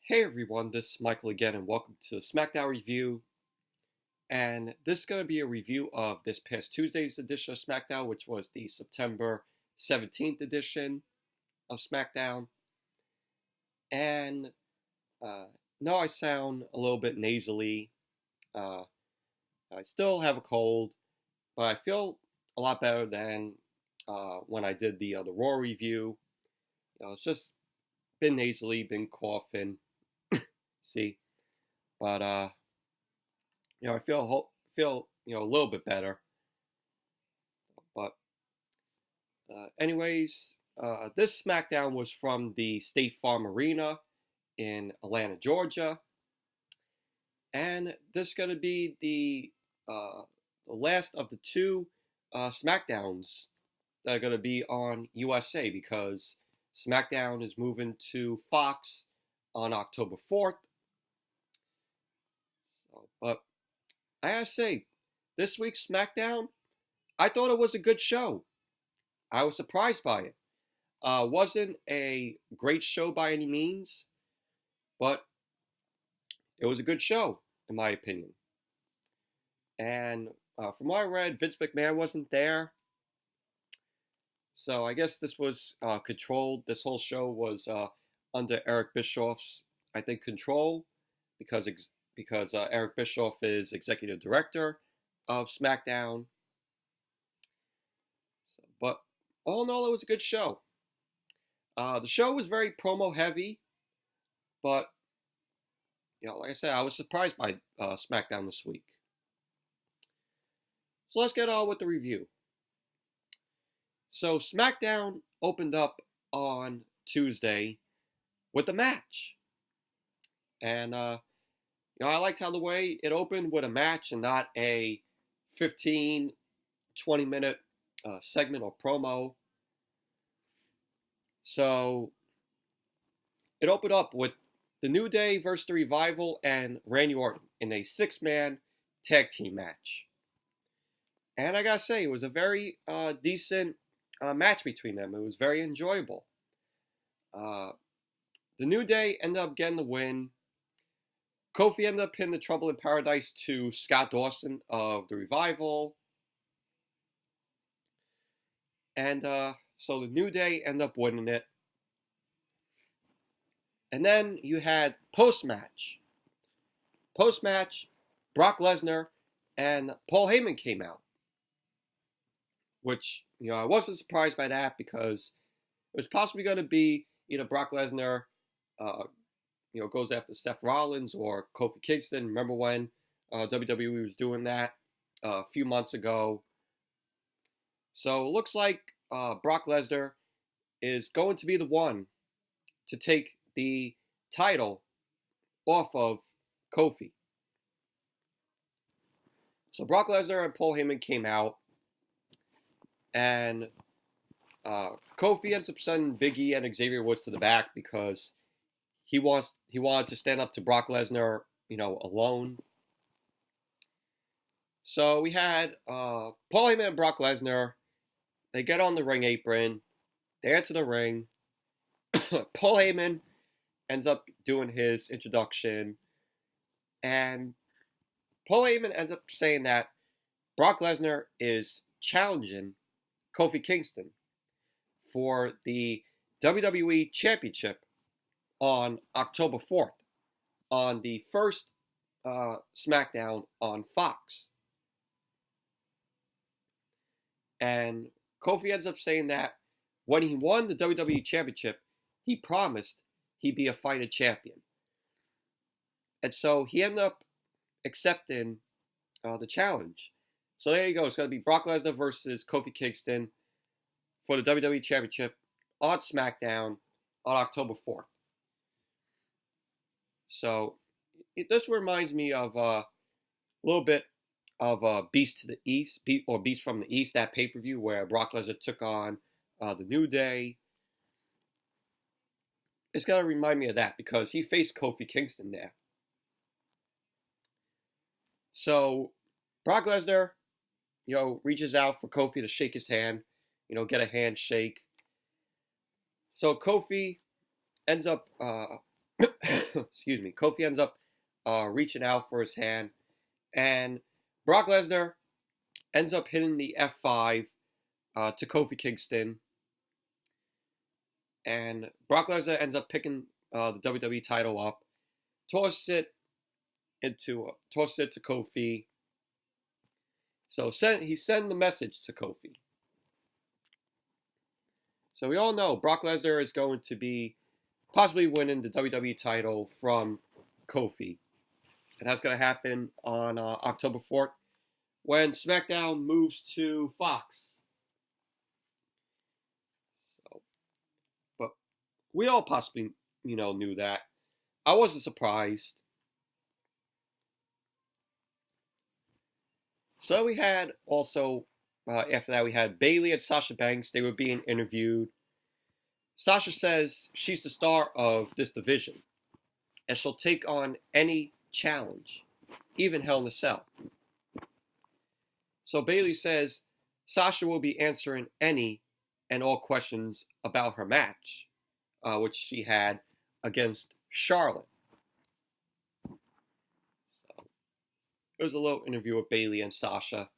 Hey everyone, this is Michael again, and welcome to the Smackdown review. And this is going to be a review of this past Tuesday's edition of Smackdown, which was the September 17th edition of Smackdown. And no, I sound a little bit nasally. I still have a cold, but I feel a lot better than when I did the Raw review. It's just been nasally, been coughing. See, but I feel a little bit better. But anyways, this SmackDown was from the State Farm Arena in Atlanta, Georgia, and this is gonna be the last of the two SmackDowns that are gonna be on USA because SmackDown is moving to Fox on October 4th. But I gotta say, this week's SmackDown, I thought it was a good show. I was surprised by it. Wasn't a great show by any means, but it was a good show, in my opinion. And from what I read, Vince McMahon wasn't there. So I guess this was controlled. This whole show was under Eric Bischoff's, I think, control because Eric Bischoff is executive director of SmackDown. But all in all, it was a good show. The show was very promo heavy, but like I said, I was surprised by SmackDown this week. So let's get on with the review. So SmackDown opened up on Tuesday with a match, and I liked how the way it opened with a match and not a 15, 20-minute segment or promo. So it opened up with the New Day versus the Revival and Randy Orton in a 6-man tag team match. And I gotta say, it was a very decent match between them. It was very enjoyable. The New Day ended up getting the win. Kofi ended up pinning the Trouble in Paradise to Scott Dawson of the Revival. And so the New Day ended up winning it. And then you had post-match. Post-match, Brock Lesnar and Paul Heyman came out. Which, I wasn't surprised by that because it was possibly going to be either Brock Lesnar goes after Seth Rollins or Kofi Kingston. Remember when WWE was doing that a few months ago? So it looks like Brock Lesnar is going to be the one to take the title off of Kofi. So Brock Lesnar and Paul Heyman came out, and Kofi ends up sending Big E and Xavier Woods to the back because he wanted to stand up to Brock Lesnar, alone. So we had Paul Heyman and Brock Lesnar. They get on the ring apron. They enter the ring. Paul Heyman ends up doing his introduction. And Paul Heyman ends up saying that Brock Lesnar is challenging Kofi Kingston for the WWE Championship on October 4th on the first SmackDown on Fox. And Kofi ends up saying that when he won the WWE Championship, he promised he'd be a fighter champion. And so he ended up accepting the challenge. So there you go. It's going to be Brock Lesnar versus Kofi Kingston for the WWE Championship on SmackDown on October 4th. So this reminds me of a little bit of Beast to the East, or Beast from the East, that pay-per-view where Brock Lesnar took on the New Day. It's going to remind me of that because he faced Kofi Kingston there. So Brock Lesnar, reaches out for Kofi to shake his hand, get a handshake. So Kofi ends up excuse me, Kofi ends up reaching out for his hand, and Brock Lesnar ends up hitting the F5 to Kofi Kingston, and Brock Lesnar ends up picking the WWE title up, tosses it to Kofi. So he sent the message to Kofi. So we all know Brock Lesnar is going to be possibly winning the WWE title from Kofi. And that's going to happen on October 4th when SmackDown moves to Fox. So, but we all possibly, knew that. I wasn't surprised. So we had also, after that, we had Bayley and Sasha Banks. They were being interviewed. Sasha says she's the star of this division, and she'll take on any challenge, even Hell in a Cell. So Bayley says Sasha will be answering any and all questions about her match, which she had against Charlotte. So it was a little interview with Bayley and Sasha.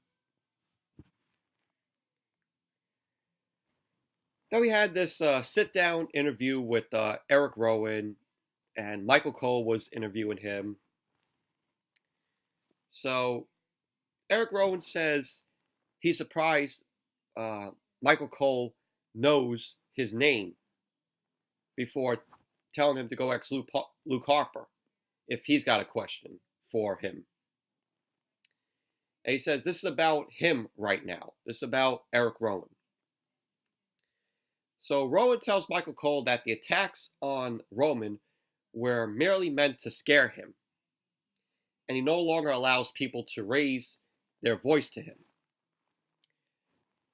Then we had this sit-down interview with Eric Rowan, and Michael Cole was interviewing him. So Eric Rowan says he's surprised Michael Cole knows his name before telling him to go ask Luke Harper if he's got a question for him. And he says this is about him right now. This is about Eric Rowan. So Rowan tells Michael Cole that the attacks on Roman were merely meant to scare him, and he no longer allows people to raise their voice to him.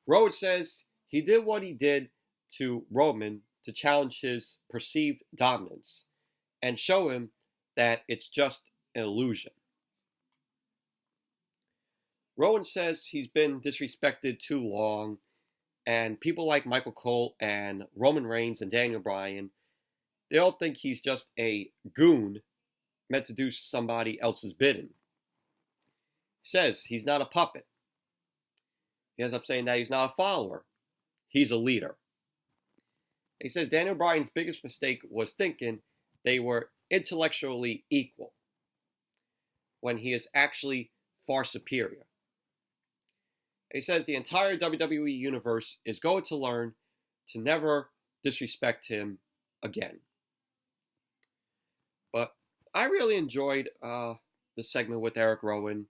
Rowan says he did what he did to Roman to challenge his perceived dominance and show him that it's just an illusion. Rowan says he's been disrespected too long, and people like Michael Cole and Roman Reigns and Daniel Bryan, they all think he's just a goon meant to do somebody else's bidding. He says he's not a puppet. He ends up saying that he's not a follower. He's a leader. He says Daniel Bryan's biggest mistake was thinking they were intellectually equal when he is actually far superior. He says the entire WWE universe is going to learn to never disrespect him again. But I really enjoyed the segment with Eric Rowan.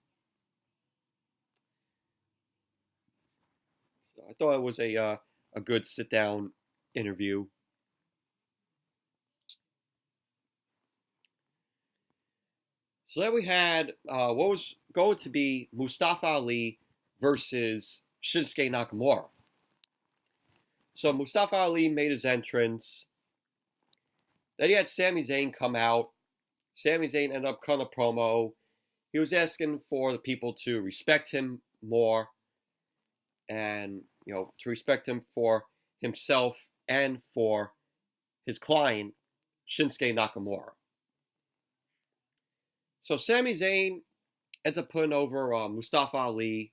So I thought it was a good sit-down interview. So then we had what was going to be Mustafa Ali versus Shinsuke Nakamura. So Mustafa Ali made his entrance. Then he had Sami Zayn come out. Sami Zayn ended up cutting a promo. He was asking for the people to respect him more and, to respect him for himself and for his client, Shinsuke Nakamura. So Sami Zayn ends up putting over Mustafa Ali.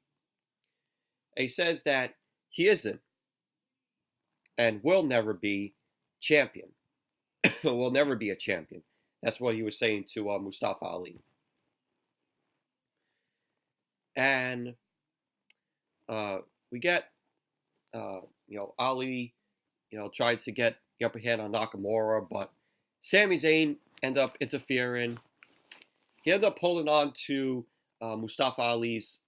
And he says that he isn't and will never be champion. Will never be a champion. That's what he was saying to Mustafa Ali. And we get, Ali, tried to get the upper hand on Nakamura, but Sami Zayn ended up interfering. He ended up holding on to Mustafa Ali's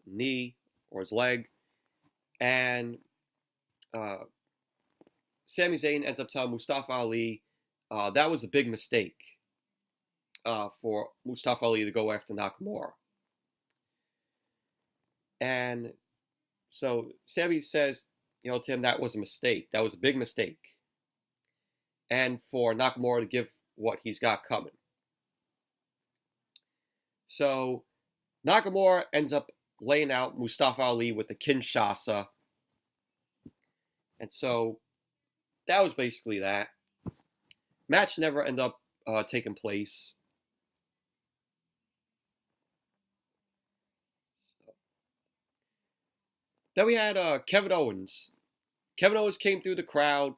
knee or his leg, and Sami Zayn ends up telling Mustafa Ali that was a big mistake for Mustafa Ali to go after Nakamura. And so Sami says, to him that was a mistake. That was a big mistake. And for Nakamura to give what he's got coming. So Nakamura ends up laying out Mustafa Ali with the Kinshasa. And so that was basically that. Match never ended up taking place. Then we had Kevin Owens. Kevin Owens came through the crowd,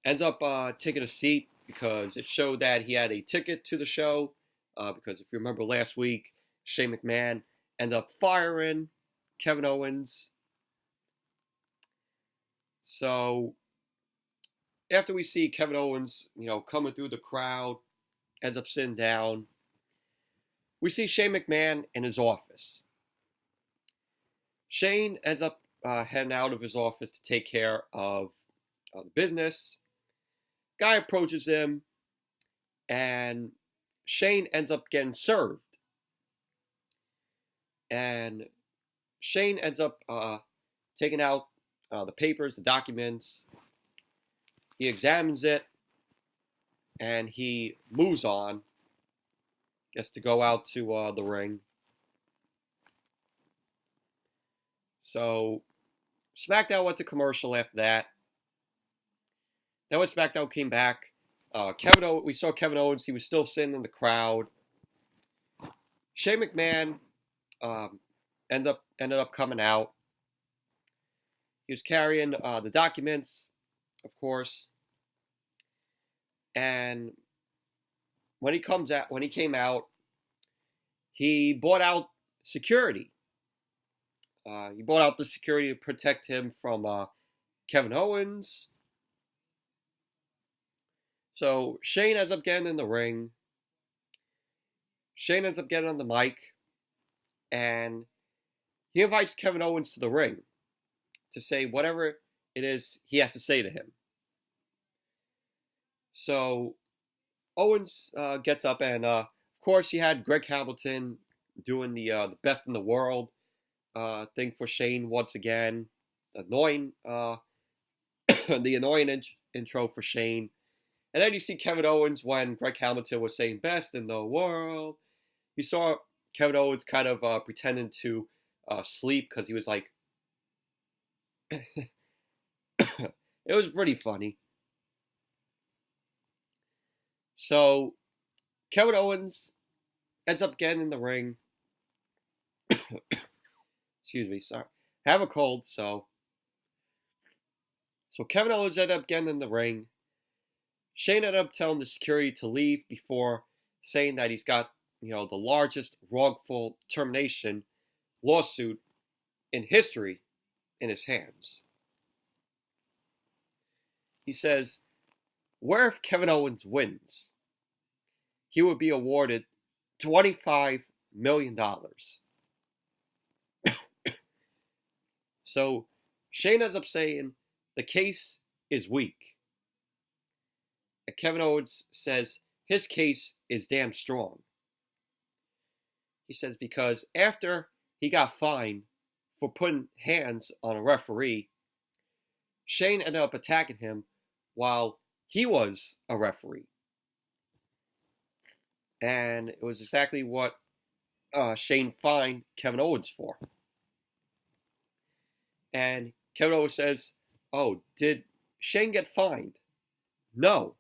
ends up taking a seat because it showed that he had a ticket to the show. Because if you remember last week, Shane McMahon ended up firing Kevin Owens. So after we see Kevin Owens, coming through the crowd, ends up sitting down, we see Shane McMahon in his office. Shane ends up heading out of his office to take care of the business. Guy approaches him, and Shane ends up getting served. And Shane ends up taking out the papers, the documents. He examines it, and he moves on. Gets to go out to the ring. So SmackDown went to commercial after that. Then when SmackDown came back, we saw Kevin Owens. He was still sitting in the crowd. Shane McMahon ended up coming out. He was carrying the documents, of course. And when he came out, he bought out security. He bought out the security to protect him from Kevin Owens. So Shane ends up getting in the ring. Shane ends up getting on the mic. And he invites Kevin Owens to the ring to say whatever it is he has to say to him. So Owens gets up, and of course you had Greg Hamilton doing the best in the world thing for Shane once again. Annoying, the annoying intro for Shane. And then you see Kevin Owens when Greg Hamilton was saying best in the world. You saw Kevin Owens kind of pretending to sleep because he was like, it was pretty funny. So Kevin Owens ends up getting in the ring. Excuse me, sorry. I have a cold, so Kevin Owens ended up getting in the ring. Shane ended up telling the security to leave before saying that he's got, the largest wrongful termination lawsuit in history in his hands. He says, where if Kevin Owens wins, he would be awarded $25 million. So Shane ends up saying the case is weak. And Kevin Owens says his case is damn strong. He says because after he got fined for putting hands on a referee, Shane ended up attacking him while he was a referee. And it was exactly what Shane fined Kevin Owens for. And Kevin Owens says, oh, did Shane get fined? No.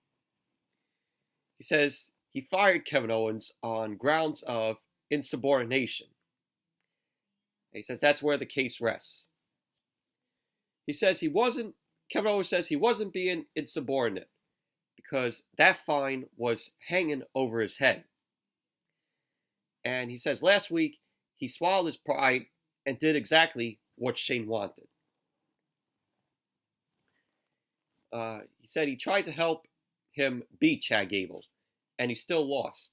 He says he fired Kevin Owens on grounds of insubordination. And he says that's where the case rests. He says Kevin Owens says he wasn't being insubordinate because that fine was hanging over his head. And he says last week he swallowed his pride and did exactly what Shane wanted. He said he tried to help him beat Chad Gable, and he still lost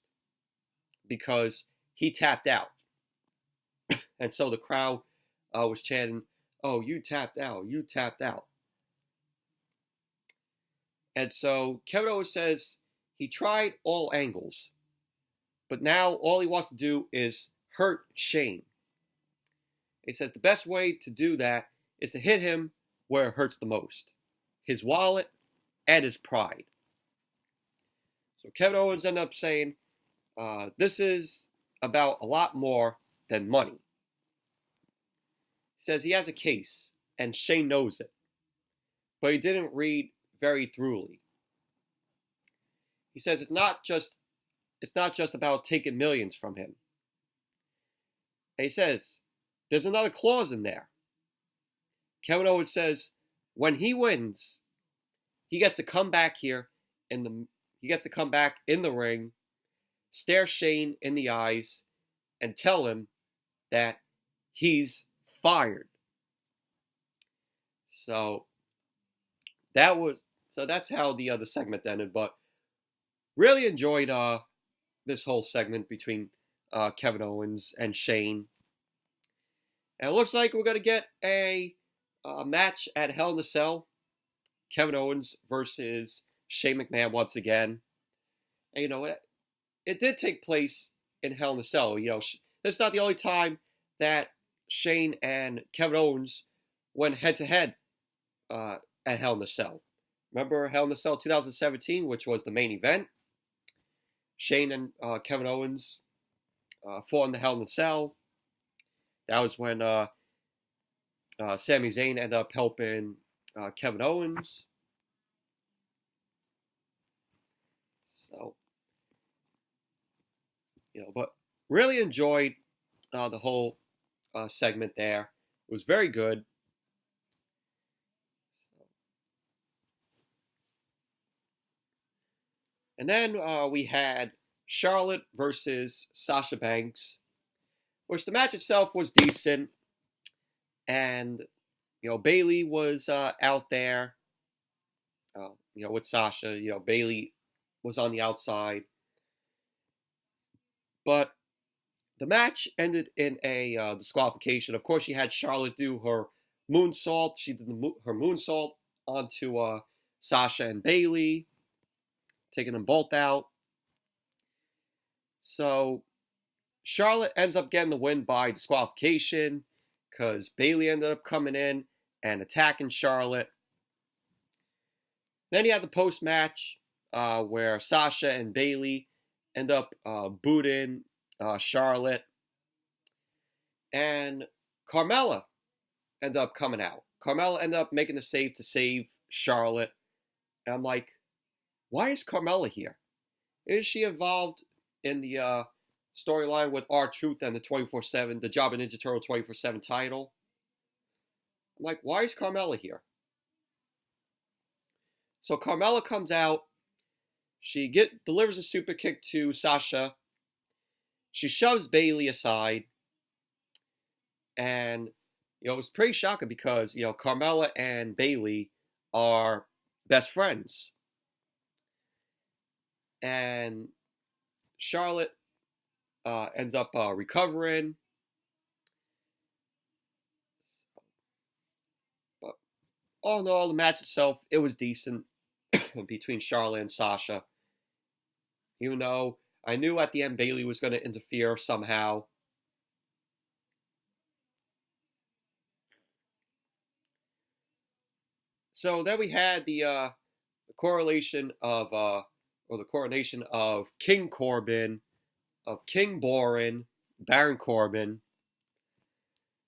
because he tapped out. And so the crowd was chanting, oh, you tapped out, you tapped out. And so Kevin Owens says he tried all angles, but now all he wants to do is hurt Shane. He says the best way to do that is to hit him where it hurts the most, his wallet and his pride. So Kevin Owens ended up saying, this is about a lot more than money. He says he has a case, and Shane knows it, but he didn't read very thoroughly. he says it's not just about taking millions from him. And he says there's another clause in there. Kevin Owens says when he wins, he gets to come back here he gets to come back in the ring, stare Shane in the eyes, and tell him that he's fired. So that's how the segment ended. But really enjoyed this whole segment between Kevin Owens and Shane. And it looks like we're gonna get a match at Hell in a Cell. Kevin Owens versus Shane McMahon once again. And it did take place in Hell in a Cell. It's not the only time that Shane and Kevin Owens went head to head at Hell in a Cell. Remember Hell in a Cell 2017, which was the main event? Shane and Kevin Owens fought in the Hell in a Cell. That was when Sami Zayn ended up helping Kevin Owens. So, but really enjoyed the whole segment there. It was very good. And then we had Charlotte versus Sasha Banks, which the match itself was decent. And, Bayley was out there, with Sasha. Bayley was on the outside. But the match ended in a disqualification. Of course, she had Charlotte do her moonsault. She did her moonsault onto Sasha and Bayley, taking them both out. So Charlotte ends up getting the win by disqualification because Bayley ended up coming in and attacking Charlotte. Then you have the post-match where Sasha and Bayley end up booting Charlotte. And Carmella ended up coming out. Carmella ended up making the save to save Charlotte. And I'm like, why is Carmella here? Is she involved in the storyline with R-Truth and the 24/7, the Jabba Ninja Turtle 24/7 title? I'm like, why is Carmella here? So Carmella comes out. She delivers a super kick to Sasha. She shoves Bayley aside. And, it was pretty shocking because, Carmella and Bayley are best friends. And Charlotte ends up recovering. But all in all, the match itself, it was decent between Charlotte and Sasha. Even though I knew at the end Bayley was going to interfere somehow. So then we had the coronation of King Corbin, of King Borin, Baron Corbin.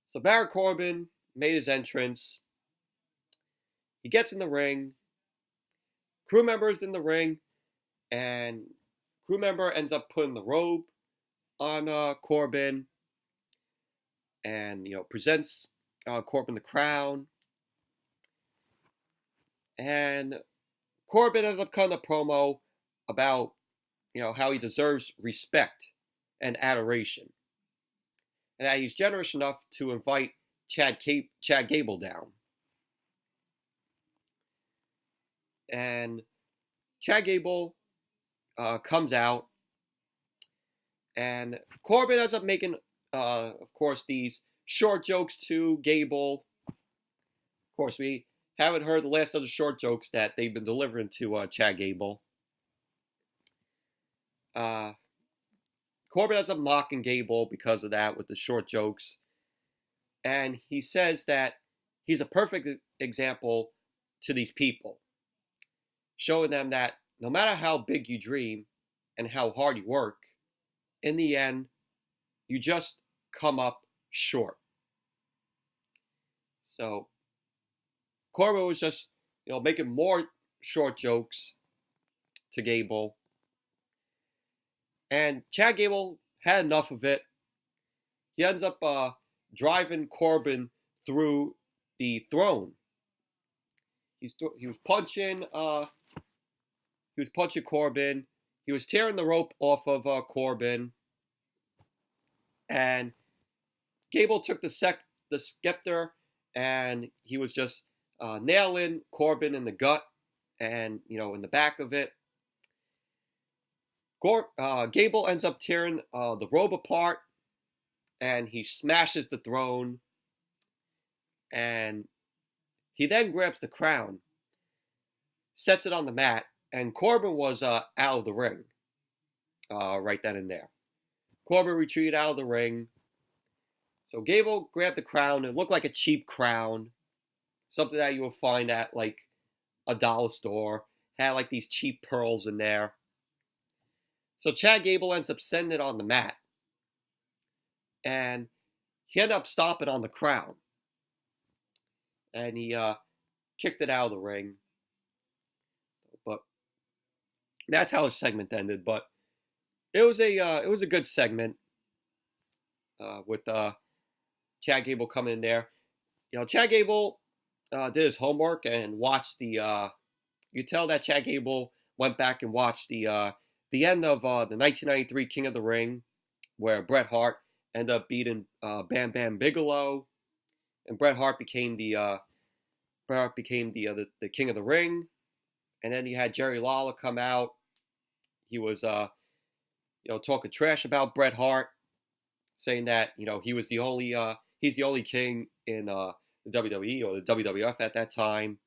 So Baron Corbin made his entrance. He gets in the ring. Crew members in the ring, and crew member ends up putting the robe on Corbin, and presents Corbin the crown. And Corbin ends up cutting a promo about how he deserves respect and adoration, and that he's generous enough to invite Chad Gable down. And Chad Gable comes out, and Corbin ends up making, of course, these short jokes to Gable. Of course, we haven't heard the last of the short jokes that they've been delivering to Chad Gable. Corbin ends up mocking Gable because of that with the short jokes. And he says that he's a perfect example to these people, showing them that no matter how big you dream and how hard you work, in the end, you just come up short. So Corbin was just, making more short jokes to Gable. And Chad Gable had enough of it. He ends up driving Corbin through the throne. He was punching Corbin. He was tearing the rope off of Corbin, and Gable took the scepter, and he was just nailing Corbin in the gut and in the back of it. Gable ends up tearing the robe apart, and he smashes the throne, and he then grabs the crown, sets it on the mat, and Corbin was out of the ring right then and there. Corbin retreated out of the ring. So Gable grabbed the crown. It looked like a cheap crown, something that you would find at like a dollar store. Had like these cheap pearls in there. So Chad Gable ends up setting it on the mat, and he ended up stomping on the crown, and he kicked it out of the ring. But that's how his segment ended. But it was a good segment with Chad Gable coming in there. Chad Gable did his homework and watched the. You tell that Chad Gable went back and watched the end of the 1993 King of the Ring, where Bret Hart ended up beating Bam Bam Bigelow, and Bret Hart became the King of the Ring, and then you had Jerry Lawler come out. He was talking trash about Bret Hart, saying that he was he's the only king in the WWE or the WWF at that time.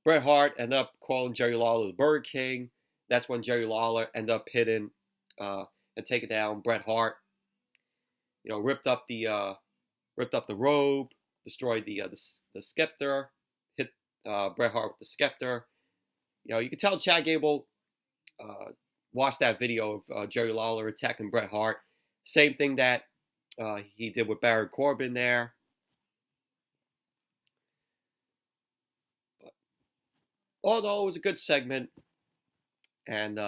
Bret Hart ended up calling Jerry Lawler the Burger King. That's when Jerry Lawler ended up hitting and taking down Bret Hart. Ripped up the robe, destroyed the scepter, hit Bret Hart with the scepter. You can tell Chad Gable watched that video of Jerry Lawler attacking Bret Hart. Same thing that he did with Baron Corbin there. But all in all, it was a good segment, and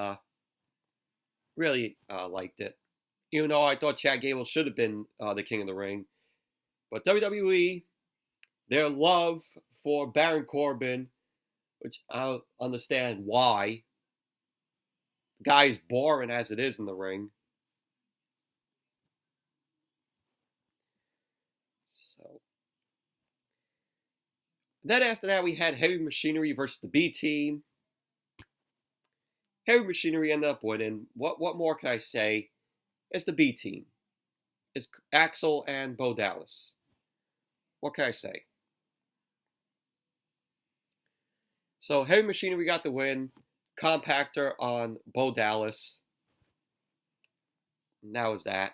really liked it. Even though I thought Chad Gable should have been the King of the Ring. But WWE, their love for Baron Corbin, which I don't understand why. The guy is boring as it is in the ring. So then after that, we had Heavy Machinery versus the B Team. Heavy Machinery ended up winning. What more can I say? It's the B Team. It's Axel and Bo Dallas. What can I say? So Heavy Machinery got the win. Compactor on Bo Dallas. And that was that.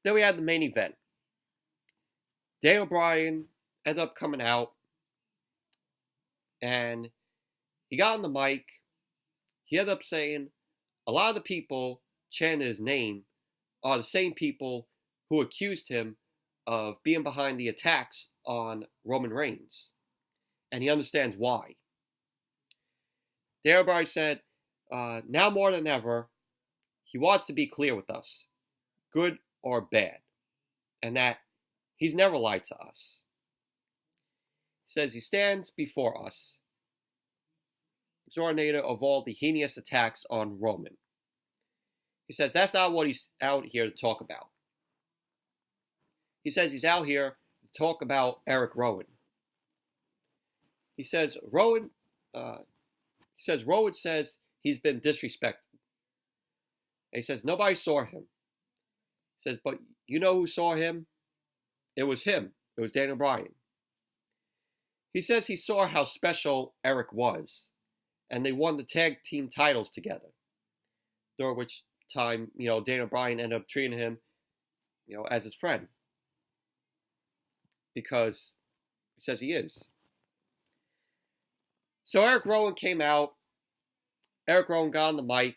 Then we had the main event. Daniel Bryan ended up coming out, and he got on the mic. He ended up saying a lot of the people chanting his name are the same people who accused him of being behind the attacks on Roman Reigns. And he understands why. Daniel Bryan said, now more than ever, he wants to be clear with us, good or bad, and that he's never lied to us. He says he stands before us, exornator of all the heinous attacks on Roman. He says that's not what he's out here to talk about. He says he's out here to talk about Eric Rowan. He says Rowan says he's been disrespected. And he says nobody saw him. He says, but you know who saw him? It was him. It was Daniel Bryan. He says he saw how special Eric was, and they won the tag team titles together. During which time, Daniel Bryan ended up treating him, as his friend. Because he says he is. So Eric Rowan came out. Eric Rowan got on the mic,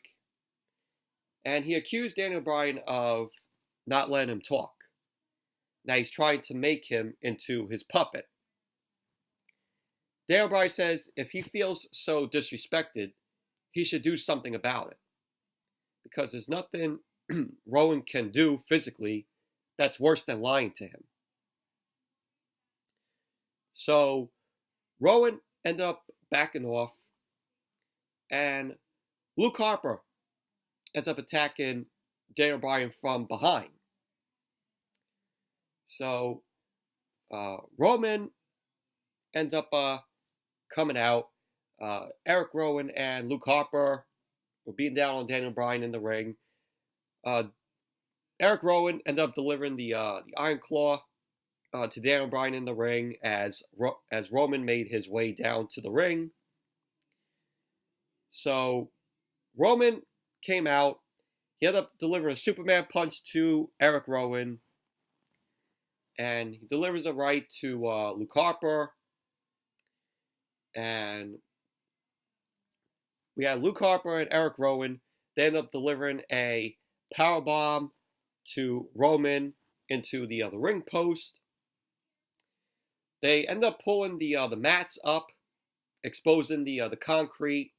and he accused Daniel Bryan of not letting him talk. Now he's trying to make him into his puppet. Daniel Bryan says if he feels so disrespected, he should do something about it. Because there's nothing Rowan can do physically that's worse than lying to him. So Rowan ended up backing off, and Luke Harper ends up attacking Daniel Bryan from behind. So Roman ends up coming out. Eric Rowan and Luke Harper were beating down on Daniel Bryan in the ring. Eric Rowan ended up delivering the Iron Claw to Daniel Bryan in the ring as Roman made his way down to the ring. So Roman came out. He ended up delivering a Superman punch to Eric Rowan. And he delivers a right to Luke Harper. And we had Luke Harper and Eric Rowan. They end up delivering a powerbomb to Roman into the ring post. They end up pulling the mats up, exposing the concrete.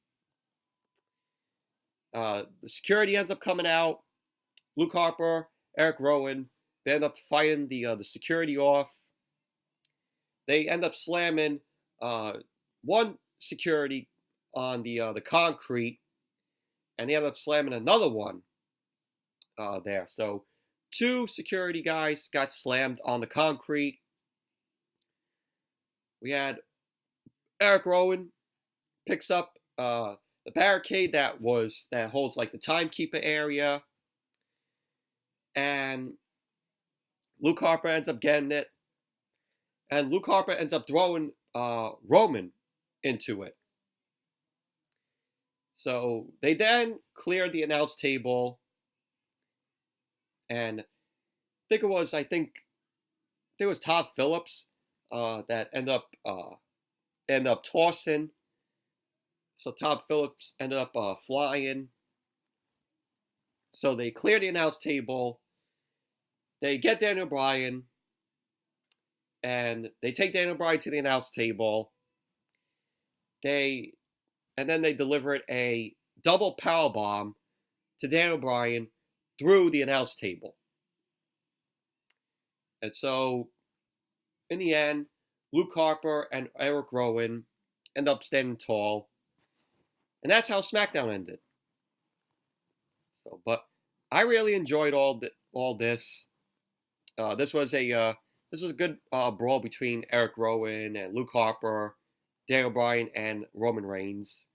The security ends up coming out. Luke Harper, Eric Rowan, they end up fighting the security off. They end up slamming one security on the concrete, and they end up slamming another one there. So 2 security guys got slammed on the concrete. We had Eric Rowan picks up the barricade that holds like the timekeeper area, and Luke Harper ends up getting it, and Luke Harper ends up throwing Roman into it. So they then cleared the announce table, and I think it was Todd Phillips that ended up tossing. So Todd Phillips ended up flying. So they clear the announce table. They get Daniel Bryan, and they take Daniel Bryan to the announce table. And then they delivered a double powerbomb to Daniel Bryan through the announce table. And so, in the end, Luke Harper and Eric Rowan end up standing tall. And that's how SmackDown ended. So, but I really enjoyed all this. This was a good brawl between Eric Rowan and Luke Harper, Daniel Bryan, and Roman Reigns.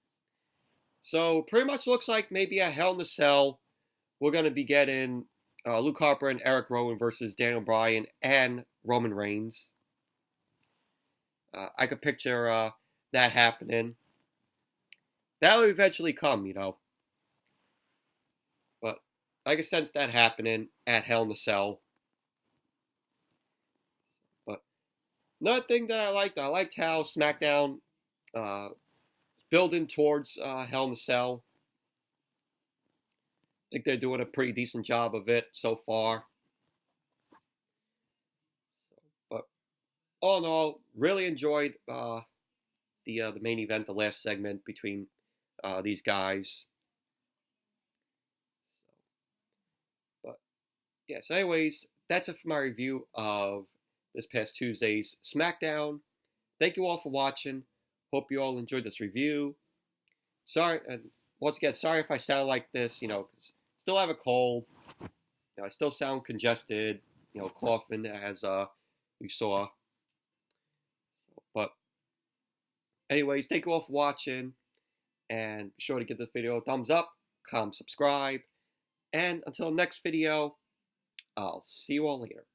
So pretty much looks like maybe at Hell in a Cell, we're going to be getting Luke Harper and Eric Rowan versus Daniel Bryan and Roman Reigns. I could picture that happening. That'll eventually come, But I can sense that happening at Hell in a Cell. But another thing that I liked how SmackDown is building towards Hell in a Cell. I think they're doing a pretty decent job of it so far. But all in all, really enjoyed the main event, the last segment between these guys. But yeah, so anyways, that's it for my review of this past Tuesday's SmackDown. Thank you all for watching. Hope you all enjoyed this review. Sorry, and once again, sorry if I sound like this, 'cause still have a cold. I still sound congested, coughing as you saw. But anyways, thank you all for watching. And be sure to give this video a thumbs up, comment, subscribe. And until next video, I'll see you all later.